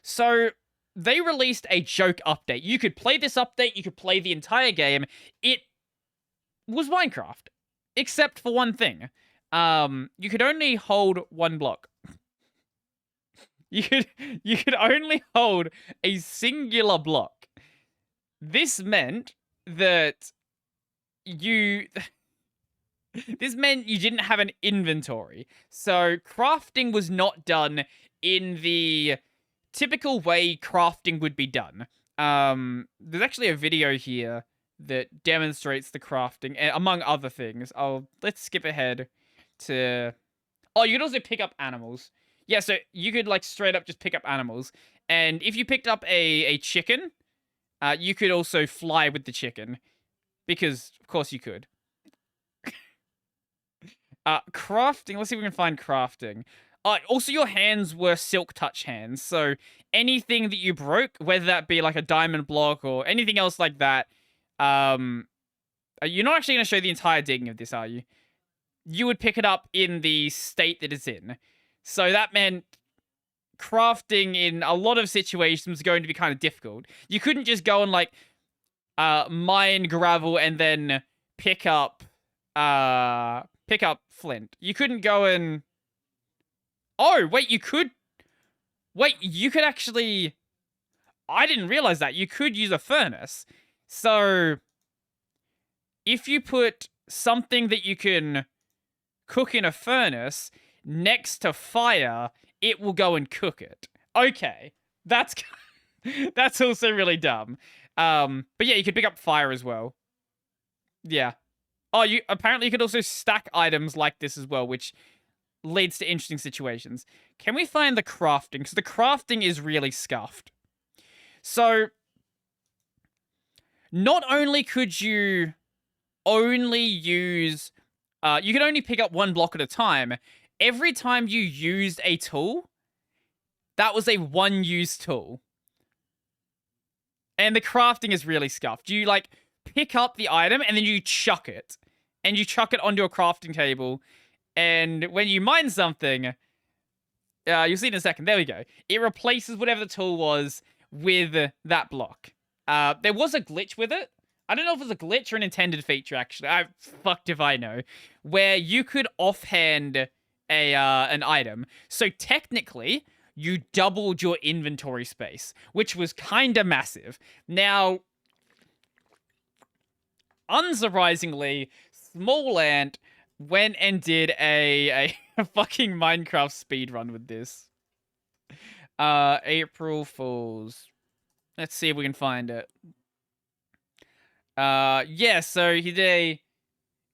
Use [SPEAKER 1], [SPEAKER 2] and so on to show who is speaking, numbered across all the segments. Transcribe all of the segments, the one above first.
[SPEAKER 1] So they released a joke update. You could play this update, you could play the entire game. It was Minecraft, except for one thing. You could only hold one block. You could only hold a singular block. This meant that you this meant you didn't have an inventory. So crafting was not done in the typical way crafting would be done. There's actually a video here that demonstrates the crafting, among other things. Let's skip ahead to... Oh, you could also pick up animals. Yeah, so you could, like, straight up just pick up animals. And if you picked up a chicken, you could also fly with the chicken. Because, of course, you could. Crafting. Let's see if we can find crafting. Also, your hands were silk touch hands. So anything that you broke, whether that be, like, a diamond block or anything else like that... you're not actually going to show the entire digging of this, are you? You would pick it up in the state that it's in. So that meant crafting in a lot of situations was going to be kind of difficult. You couldn't just go and, like, mine gravel and then pick up flint. You couldn't go and... Oh, wait, you could... Wait, you could actually... I didn't realize that. You could use a furnace. So, if you put something that you can cook in a furnace next to fire, it will go and cook it. Okay, that's also really dumb. But yeah, you could pick up fire as well. Yeah. Oh, apparently you could also stack items like this as well, which leads to interesting situations. Can we find the crafting? Because the crafting is really scuffed. So... Not only could you only use... you could only pick up one block at a time. Every time you used a tool, that was a one-use tool. And the crafting is really scuffed. You, like, pick up the item and then you chuck it. And you chuck it onto a crafting table. And when you mine something... you'll see in a second. There we go. It replaces whatever the tool was with that block. There was a glitch with it. I don't know if it was a glitch or an intended feature, actually. Fucked if I know. Where you could offhand an item. So technically, you doubled your inventory space, which was kinda massive. Now, unsurprisingly, Small Ant went and did a fucking Minecraft speedrun with this. April Fools. Let's see if we can find it. Yeah, so he did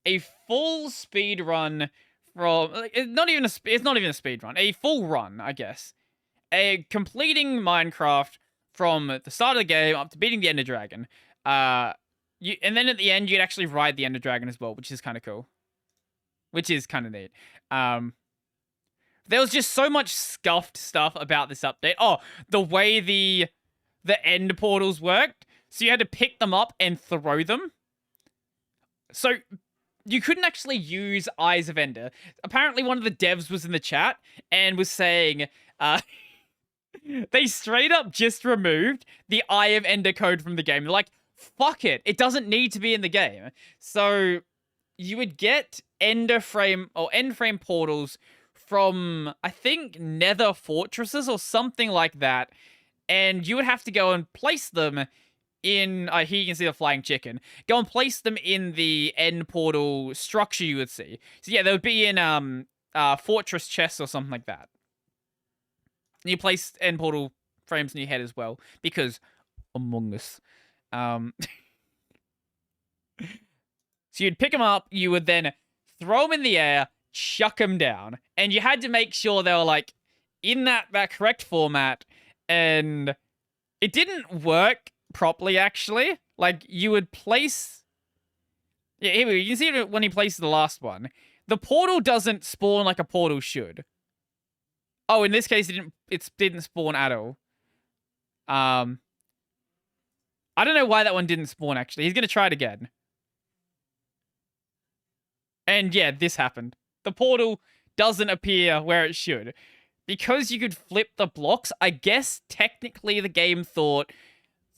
[SPEAKER 1] a full speed run from... It's not even a speed run. A full run, I guess. Completing Minecraft from the start of the game up to beating the Ender Dragon. And then at the end, you'd actually ride the Ender Dragon as well, which is kind of cool. Which is kind of neat. There was just so much scuffed stuff about this update. Oh, the way the end portals worked. So you had to pick them up and throw them. So you couldn't actually use Eyes of Ender. Apparently one of the devs was in the chat and was saying they straight up just removed the Eye of Ender code from the game. They're like, fuck it. It doesn't need to be in the game. So you would get end frame portals from, I think, Nether fortresses or something like that. And you would have to go and place them in... here you can see the flying chicken. Go and place them in the end portal structure you would see. So yeah, they would be in fortress chests or something like that. And you place end portal frames in your head as well. Because Among Us. So you'd pick them up, you would then throw them in the air, chuck them down. And you had to make sure they were, like, in that correct format. And it didn't work properly, actually. Like, you would place... Yeah, here we go. You can see it when he places the last one. The portal doesn't spawn like a portal should. Oh, in this case, it didn't spawn at all. I don't know why that one didn't spawn, actually. He's going to try it again. And yeah, this happened. The portal doesn't appear where it should. because you could flip the blocks, I guess technically the game thought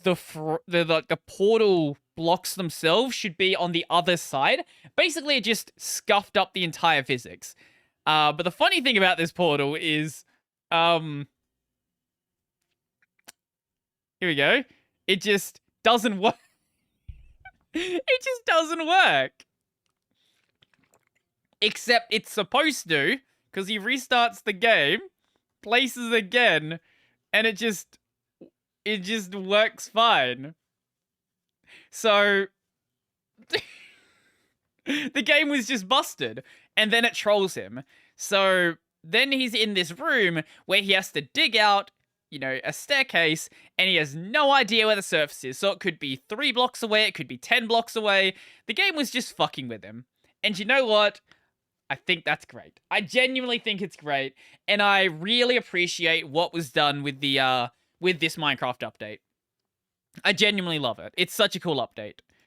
[SPEAKER 1] the portal blocks themselves should be on the other side. Basically, it just scuffed up the entire physics. But the funny thing about this portal is, here we go. It just doesn't work. It just doesn't work. Except it's supposed to, because he restarts the game, places again, and it just works fine. So the game was just busted, and then it trolls him. So then he's in this room where he has to dig out, a staircase, and he has no idea where the surface is. So it could be 3 blocks away, it could be 10 blocks away. The game was just fucking with him. And you know what? I think that's great. I genuinely think it's great, and I really appreciate what was done with the with this Minecraft update. I genuinely love it. It's such a cool update.